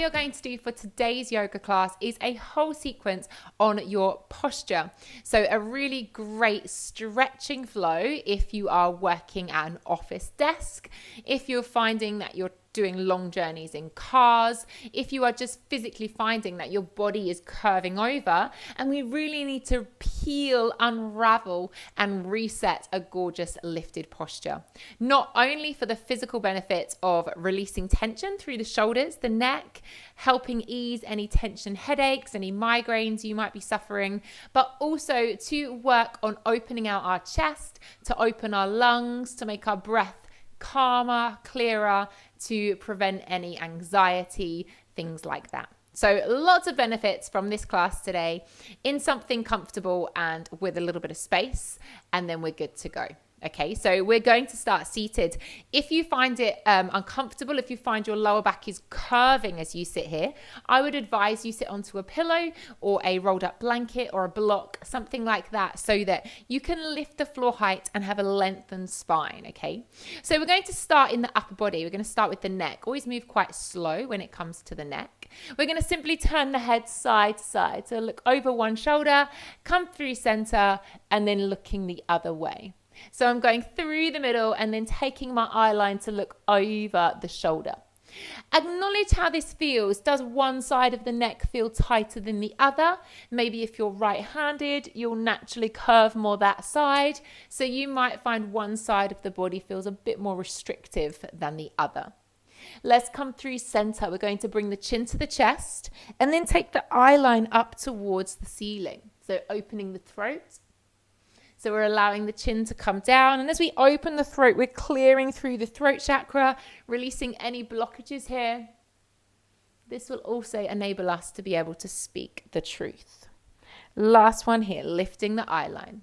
we are going to do for today's yoga class is a whole sequence on your posture. So a really great stretching flow if you are working at an office desk, if you're finding that you're doing long journeys in cars, if you are just physically finding that your body is curving over, and we really need to peel, unravel, and reset a gorgeous lifted posture. Not only for the physical benefits of releasing tension through the shoulders, the neck, helping ease any tension headaches, any migraines you might be suffering, but also to work on opening out our chest, to open our lungs, to make our breath calmer, clearer, to prevent any anxiety, things like that. So lots of benefits from this class today in something comfortable and with a little bit of space, and then we're good to go. Okay, so we're going to start seated. If you find it uncomfortable, if you find your lower back is curving as you sit here, I would advise you sit onto a pillow or a rolled up blanket or a block, something like that, so that you can lift the floor height and have a lengthened spine, okay? So we're going to start in the upper body. We're going to start with the neck. Always move quite slow when it comes to the neck. We're going to simply turn the head side to side. So look over one shoulder, come through center, and then looking the other way. So I'm going through the middle and then taking my eye line to look over the shoulder. Acknowledge how this feels. Does one side of the neck feel tighter than the other? Maybe if you're right-handed, you'll naturally curve more that side. So you might find one side of the body feels a bit more restrictive than the other. Let's come through center. We're going to bring the chin to the chest and then take the eye line up towards the ceiling. So opening the throat. So we're allowing the chin to come down. And as we open the throat, we're clearing through the throat chakra, releasing any blockages here. This will also enable us to be able to speak the truth. Last one here, lifting the eye line.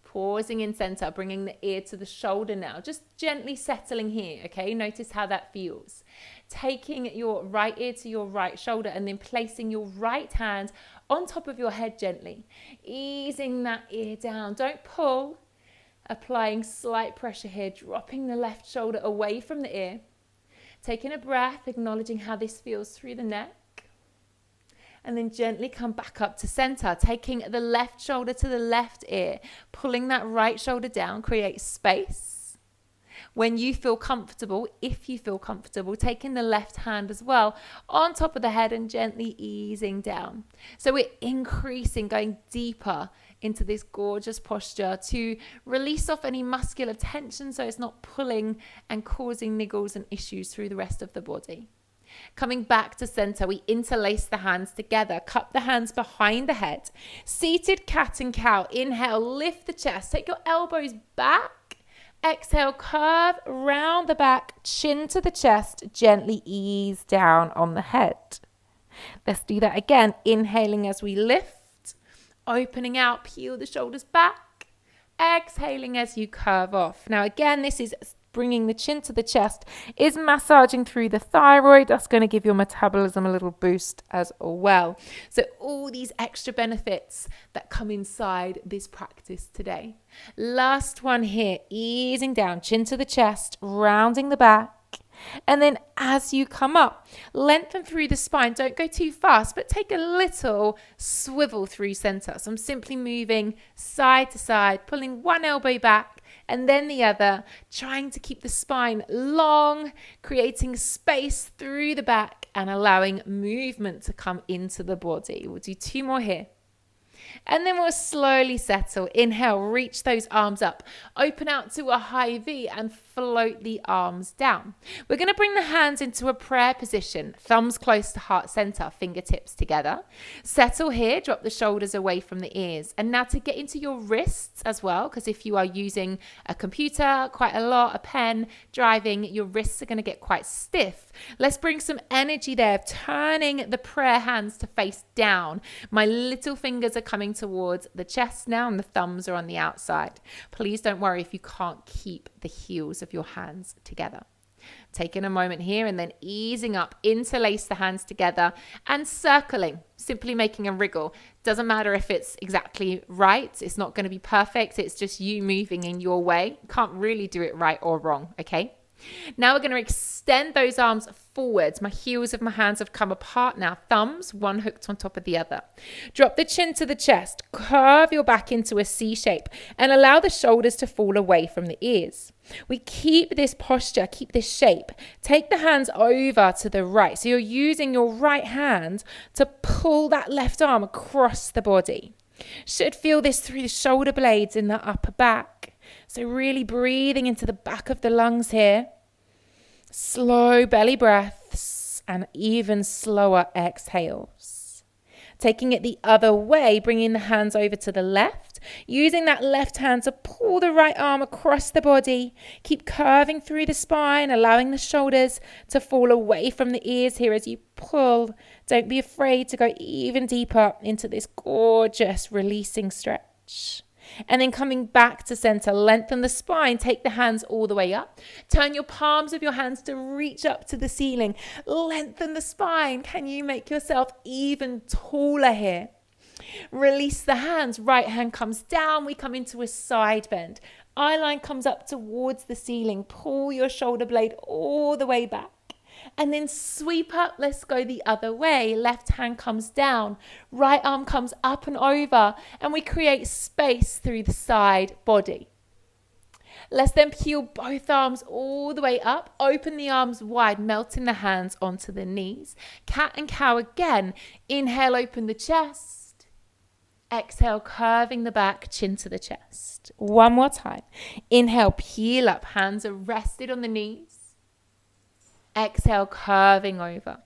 Pausing in center, bringing the ear to the shoulder now. Just gently settling here, okay? Notice how that feels. Taking your right ear to your right shoulder and then placing your right hand on top of your head gently. Easing that ear down. Don't pull. Applying slight pressure here, dropping the left shoulder away from the ear. Taking a breath, acknowledging how this feels through the neck. And then gently come back up to center, taking the left shoulder to the left ear, pulling that right shoulder down, create space. When you feel comfortable, if you feel comfortable, taking the left hand as well on top of the head and gently easing down. So we're increasing, going deeper into this gorgeous posture to release off any muscular tension so it's not pulling and causing niggles and issues through the rest of the body. Coming back to center, we interlace the hands together, cup the hands behind the head. Seated cat and cow. Inhale, lift the chest, take your elbows back. Exhale, curve round the back, chin to the chest, gently ease down on the head. Let's do that again. Inhaling as we lift, opening out, peel the shoulders back. Exhaling as you curve off. Now again, this is bringing the chin to the chest, is massaging through the thyroid. That's going to give your metabolism a little boost as well. So all these extra benefits that come inside this practice today. Last one here, easing down, chin to the chest, rounding the back. And then as you come up, lengthen through the spine. Don't go too fast, but take a little swivel through center. So I'm simply moving side to side, pulling one elbow back and then the other, trying to keep the spine long, creating space through the back and allowing movement to come into the body. We'll do two more here. And then we'll slowly settle. Inhale, reach those arms up. Open out to a high V and float the arms down. We're going to bring the hands into a prayer position. Thumbs close to heart center, fingertips together. Settle here, drop the shoulders away from the ears. And now to get into your wrists as well, because if you are using a computer quite a lot, a pen, driving, your wrists are going to get quite stiff. Let's bring some energy there, turning the prayer hands to face down. My little fingers are coming towards the chest now and the thumbs are on the outside. Please don't worry if you can't keep the heels of your hands together. Taking a moment here and then easing up, interlace the hands together and circling, simply making a wriggle. Doesn't matter if it's exactly right. It's not going to be perfect. It's just you moving in your way. Can't really do it right or wrong, okay? Now we're going to extend those arms forwards. My heels of my hands have come apart now. Thumbs, one hooked on top of the other. Drop the chin to the chest. Curve your back into a C shape and allow the shoulders to fall away from the ears. We keep this posture, keep this shape. Take the hands over to the right. So you're using your right hand to pull that left arm across the body. Should feel this through the shoulder blades in the upper back. So really breathing into the back of the lungs here. Slow belly breaths and even slower exhales. Taking it the other way, bringing the hands over to the left. Using that left hand to pull the right arm across the body. Keep curving through the spine, allowing the shoulders to fall away from the ears here as you pull. Don't be afraid to go even deeper into this gorgeous releasing stretch. And then coming back to center, lengthen the spine, take the hands all the way up. Turn your palms of your hands to reach up to the ceiling. Lengthen the spine. Can you make yourself even taller here? Release the hands. Right hand comes down. We come into a side bend. Eye line comes up towards the ceiling. Pull your shoulder blade all the way back. And then sweep up. Let's go the other way. Left hand comes down. Right arm comes up and over. And we create space through the side body. Let's then peel both arms all the way up. Open the arms wide, melting the hands onto the knees. Cat and cow again. Inhale, open the chest. Exhale, curving the back, chin to the chest. One more time. Inhale, peel up. Hands are rested on the knees. Exhale, curving over.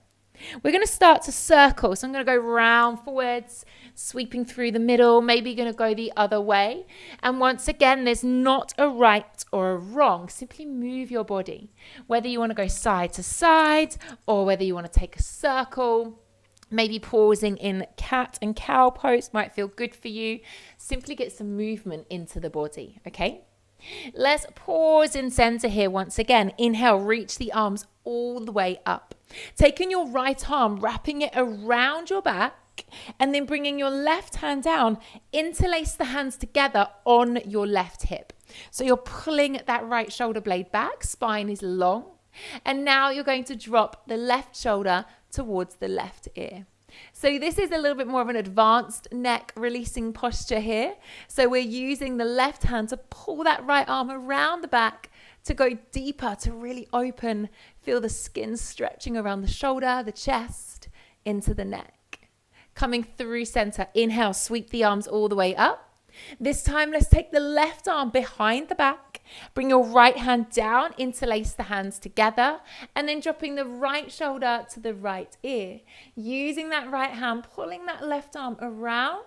We're going to start to circle. So I'm going to go round forwards, sweeping through the middle, maybe going to go the other way. And once again, there's not a right or a wrong. Simply move your body. Whether you want to go side to side or whether you want to take a circle, maybe pausing in cat and cow pose might feel good for you. Simply get some movement into the body, okay? Let's pause in center here once again. Inhale, reach the arms all the way up. Taking your right arm, wrapping it around your back, and then bringing your left hand down. Interlace the hands together on your left hip. So you're pulling that right shoulder blade back, spine is long. And now you're going to drop the left shoulder towards the left ear. So this is a little bit more of an advanced neck releasing posture here. So we're using the left hand to pull that right arm around the back to go deeper, to really open. Feel the skin stretching around the shoulder, the chest, into the neck. Coming through center. Inhale, sweep the arms all the way up. This time, let's take the left arm behind the back. Bring your right hand down, interlace the hands together, and then dropping the right shoulder to the right ear. Using that right hand, pulling that left arm around.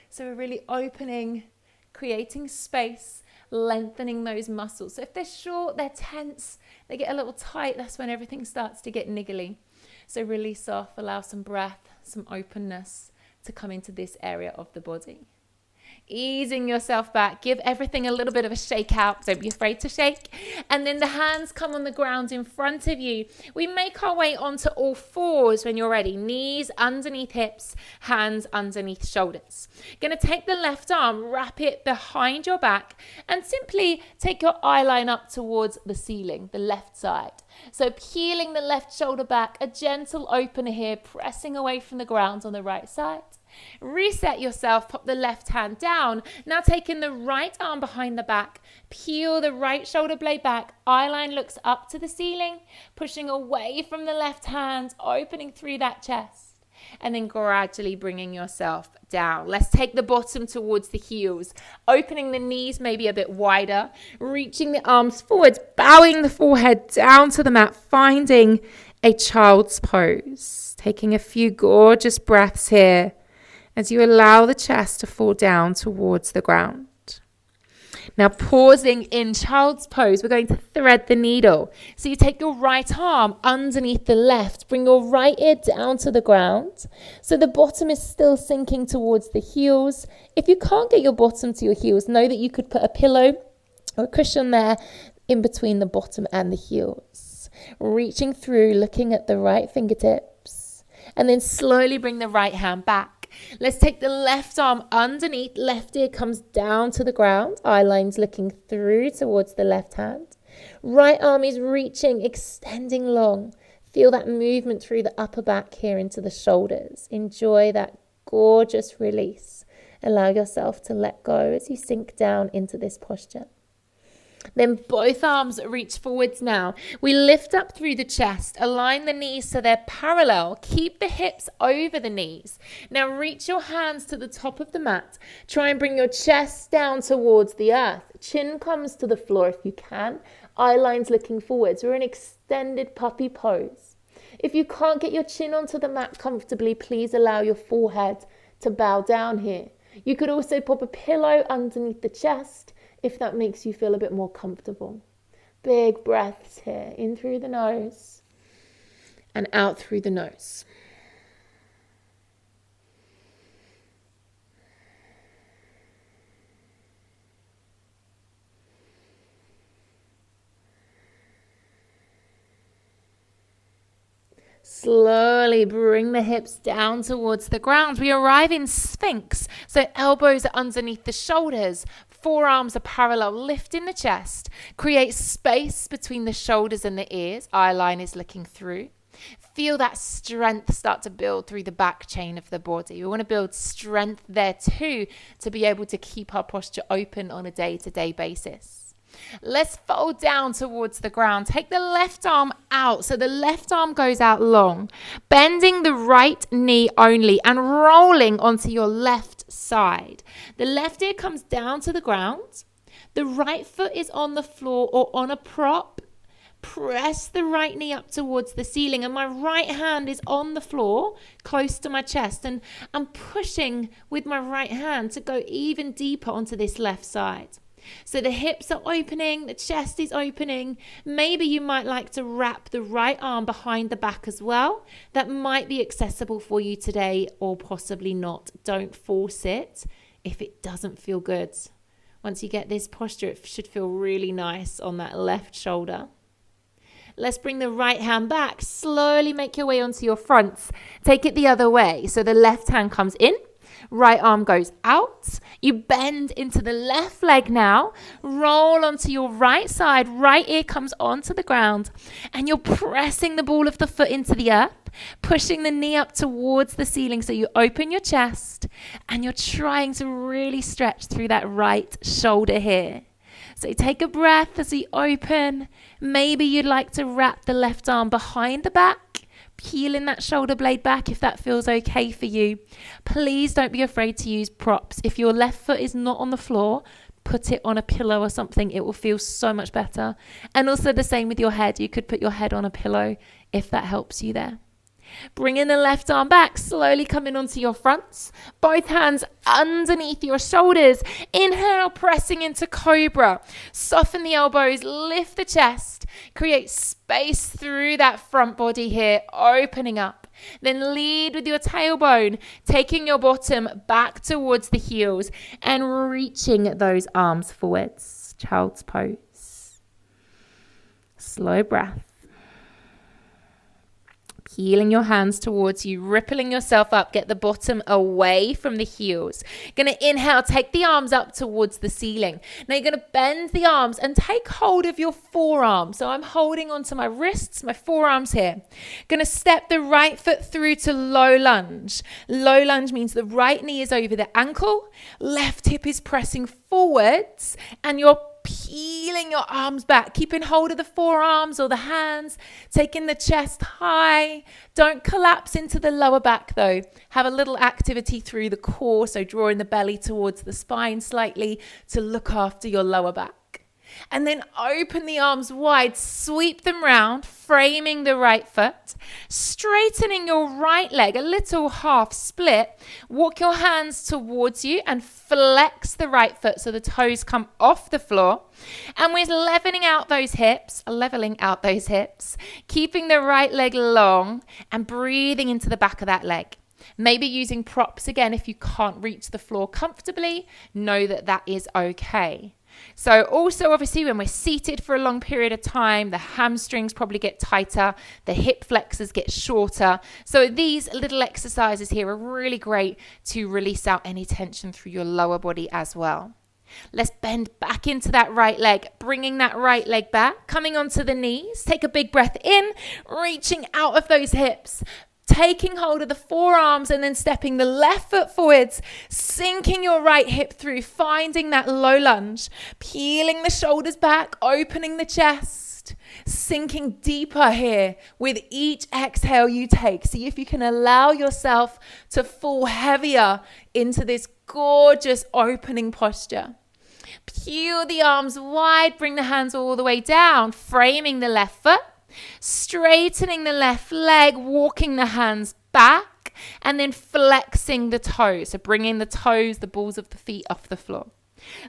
So we're really opening, creating space, lengthening those muscles. So if they're short, they're tense, they get a little tight, that's when everything starts to get niggly. So release off, allow some breath, some openness to come into this area of the body. Easing yourself back, give everything a little bit of a shake out. Don't be afraid to shake. And then the hands come on the ground in front of you. We make our way onto all fours when you're ready. Knees underneath hips, hands underneath shoulders. Going to take the left arm, wrap it behind your back, and simply take your eye line up towards the ceiling, the left side. So peeling the left shoulder back, a gentle opener here, pressing away from the ground on the right side. Reset yourself, pop the left hand down. Now taking the right arm behind the back, peel the right shoulder blade back, eye line looks up to the ceiling, pushing away from the left hand, opening through that chest, and then gradually bringing yourself down. Let's take the bottom towards the heels, opening the knees maybe a bit wider, reaching the arms forwards, bowing the forehead down to the mat, finding a child's pose. Taking a few gorgeous breaths here as you allow the chest to fall down towards the ground. Now pausing in child's pose, we're going to thread the needle. So you take your right arm underneath the left, bring your right ear down to the ground. So the bottom is still sinking towards the heels. If you can't get your bottom to your heels, know that you could put a pillow or a cushion there in between the bottom and the heels. Reaching through, looking at the right fingertips, and then slowly bring the right hand back. Let's take the left arm underneath, left ear comes down to the ground, eye lines looking through towards the left hand. Right arm is reaching, extending long. Feel that movement through the upper back here into the shoulders. Enjoy that gorgeous release. Allow yourself to let go as you sink down into this posture. Then both arms reach forwards now. We lift up through the chest, align the knees so they're parallel. Keep the hips over the knees. Now reach your hands to the top of the mat. Try and bring your chest down towards the earth. Chin comes to the floor if you can. Eye lines looking forwards. We're in extended puppy pose. If you can't get your chin onto the mat comfortably, please allow your forehead to bow down here. You could also pop a pillow underneath the chest if that makes you feel a bit more comfortable. Big breaths here, in through the nose and out through the nose. Slowly bring the hips down towards the ground. We arrive in Sphinx, so elbows are underneath the shoulders. Forearms are parallel, lifting the chest. Create space between the shoulders and the ears. Eye line is looking through. Feel that strength start to build through the back chain of the body. We want to build strength there too to be able to keep our posture open on a day-to-day basis. Let's fold down towards the ground. Take the left arm out. So the left arm goes out long, bending the right knee only and rolling onto your left side. The left ear comes down to the ground. The right foot is on the floor or on a prop. Press the right knee up towards the ceiling and my right hand is on the floor close to my chest, and I'm pushing with my right hand to go even deeper onto this left side. So the hips are opening, the chest is opening. Maybe you might like to wrap the right arm behind the back as well. That might be accessible for you today, or possibly not. Don't force it if it doesn't feel good. Once you get this posture, it should feel really nice on that left shoulder. Let's bring the right hand back. Slowly make your way onto your fronts. Take it the other way. So the left hand comes in. Right arm goes out. You bend into the left leg now. Roll onto your right side. Right ear comes onto the ground. And you're pressing the ball of the foot into the earth. Pushing the knee up towards the ceiling so you open your chest. And you're trying to really stretch through that right shoulder here. So take a breath as you open. Maybe you'd like to wrap the left arm behind the back. Peeling that shoulder blade back if that feels okay for you. Please don't be afraid to use props. If your left foot is not on the floor, put it on a pillow or something. It will feel so much better. And also the same with your head. You could put your head on a pillow if that helps you there. Bringing the left arm back, slowly coming onto your fronts. Both hands underneath your shoulders. Inhale, pressing into cobra. Soften the elbows, lift the chest. Create space through that front body here, opening up. Then lead with your tailbone, taking your bottom back towards the heels and reaching those arms forwards. Child's pose. Slow breath. Peeling your hands towards you, rippling yourself up, get the bottom away from the heels. Going to inhale, take the arms up towards the ceiling. Now you're going to bend the arms and take hold of your forearms. So I'm holding onto my wrists, my forearms here. Going to step the right foot through to low lunge. Low lunge means the right knee is over the ankle, left hip is pressing forwards, and you're peeling your arms back, keeping hold of the forearms or the hands, taking the chest high. Don't collapse into the lower back though. Have a little activity through the core, so drawing the belly towards the spine slightly to look after your lower back. And then open the arms wide, sweep them round, framing the right foot, straightening your right leg, a little half split. Walk your hands towards you and flex the right foot so the toes come off the floor. And we're leveling out those hips, keeping the right leg long and breathing into the back of that leg. Maybe using props again if you can't reach the floor comfortably. Know that that is okay. So also obviously when we're seated for a long period of time, the hamstrings probably get tighter, the hip flexors get shorter. So these little exercises here are really great to release out any tension through your lower body as well. Let's bend back into that right leg, bringing that right leg back, coming onto the knees. Take a big breath in, reaching out of those hips, taking hold of the forearms and then stepping the left foot forwards, sinking your right hip through, finding that low lunge, peeling the shoulders back, opening the chest, sinking deeper here with each exhale you take. See if you can allow yourself to fall heavier into this gorgeous opening posture. Peel the arms wide, bring the hands all the way down, framing the left foot, straightening the left leg, walking the hands back, and then flexing the toes. So bringing the toes, the balls of the feet off the floor.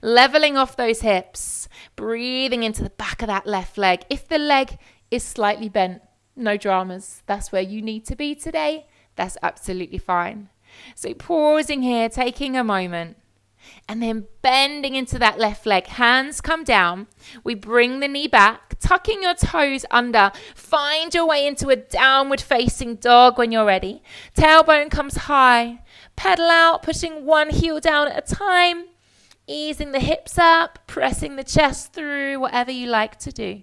Leveling off those hips, breathing into the back of that left leg. If the leg is slightly bent, no dramas. That's where you need to be today. That's absolutely fine. So pausing here, taking a moment, and then bending into that left leg. Hands come down. We bring the knee back, tucking your toes under. Find your way into a downward facing dog when you're ready. Tailbone comes high. Pedal out, pushing one heel down at a time. Easing the hips up, pressing the chest through, whatever you like to do.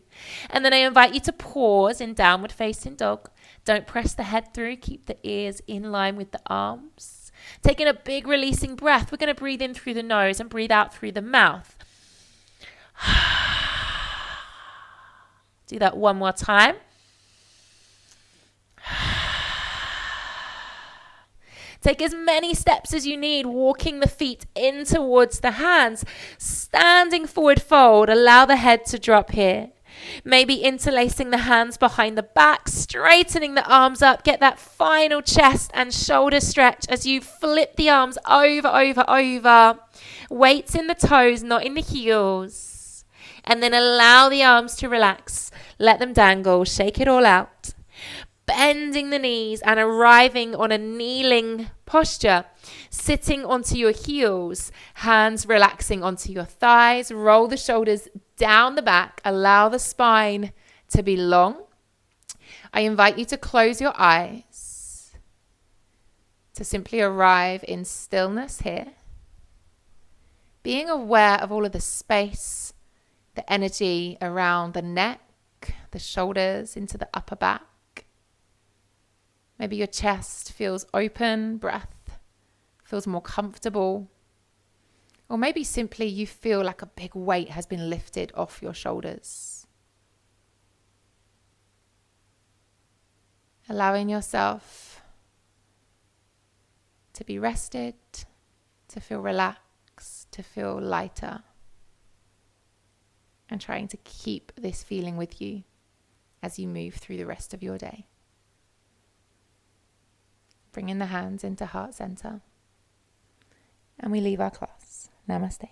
And then I invite you to pause in downward facing dog. Don't press the head through. Keep the ears in line with the arms. Taking a big releasing breath. We're going to breathe in through the nose and breathe out through the mouth. Do that one more time. Take as many steps as you need, walking the feet in towards the hands. Standing forward fold. Allow the head to drop here. Maybe interlacing the hands behind the back, straightening the arms up. Get that final chest and shoulder stretch as you flip the arms over. Weights in the toes, not in the heels. And then allow the arms to relax. Let them dangle. Shake it all out. Bending the knees and arriving on a kneeling posture. Sitting onto your heels. Hands relaxing onto your thighs. Roll the shoulders down the back. Allow the spine to be long. I invite you to close your eyes. To simply arrive in stillness here. Being aware of all of the space, the energy around the neck, the shoulders into the upper back. Maybe your chest feels open, breath feels more comfortable. Or maybe simply you feel like a big weight has been lifted off your shoulders. Allowing yourself to be rested, to feel relaxed, to feel lighter. And trying to keep this feeling with you as you move through the rest of your day. Bringing the hands into heart center. And we leave our class. Namaste.